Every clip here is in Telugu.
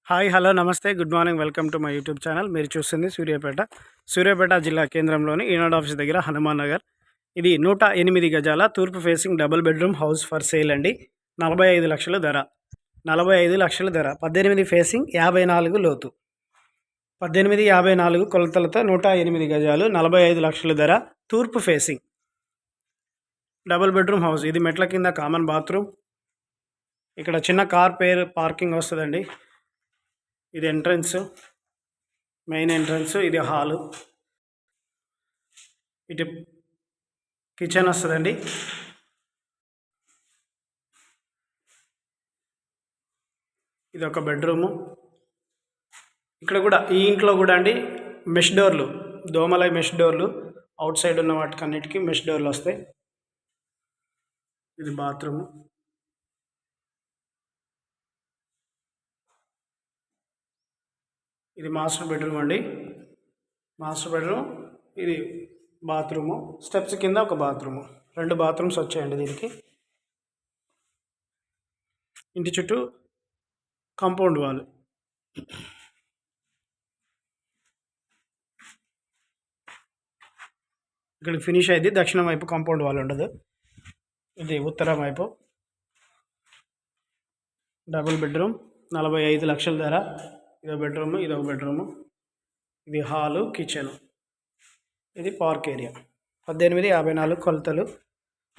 హాయ్ హలో నమస్తే good morning welcome to my YouTube channel. మీరు చూస్తుంది సూర్యాపేట జిల్లా కేంద్రంలోని ఈనాడు ఆఫీస్ దగ్గర హనుమాన్ నగర్. ఇది 108 గజాల తూర్పు facing double bedroom house for sale అండి. 45 లక్షల ధర. 45 లక్షల ధర. 18 ఫేసింగ్ 54 లోతు. 1854 కొలతలతో 108 గజాలు 45 లక్షల ధర. తూర్పు ఫేసింగ్ డబుల్ బెడ్రూమ్ హౌస్. ఇది మెట్ల కింద కామన్ బాత్రూమ్. ఇక్కడ చిన్న కార్ పార్కింగ్ వస్తుందండి. ఇది ఎంట్రన్స్, మెయిన్ ఎంట్రన్స్. ఇది హాలు. ఇటు కిచెన్ వస్తుందండి. ఇది ఒక బెడ్రూము. ఇక్కడ కూడా ఈ ఇంట్లో కూడా అండి మెష్ డోర్లు, దోమలై మెష్ డోర్లు. అవుట్ సైడ్ ఉన్న వాటికి అన్నిటికీ మెష్ డోర్లు వస్తాయి. ఇది బాత్రూము. ఇది మాస్టర్ బెడ్రూమ్ అండి. Master bedroom. ఇది బాత్రూము. స్టెప్స్ కింద ఒక బాత్రూము. 2 బాత్రూమ్స్ వచ్చాయండి దీనికి. ఇంటి చుట్టూ కాంపౌండ్ వాల్. ఇక్కడ ఫినిష్ అయింది. దక్షిణం వైపు కాంపౌండ్ వాల్ ఉండదు. ఇది ఉత్తరం వైపు. డబుల్ బెడ్రూమ్ 45 లక్షల ధర. ఇదొక బెడ్రూము, ఇదొక బెడ్రూము. ఇది హాలు, కిచెను. ఇది పార్క్ ఏరియా. 1854 కొలతలు.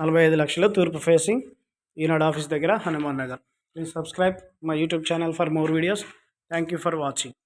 45 లక్షలు. తూర్పు ఫేసింగ్. ఈనాడు ఆఫీస్ దగ్గర Hanuman Nagar. Please subscribe my YouTube channel for more videos. Thank you for watching.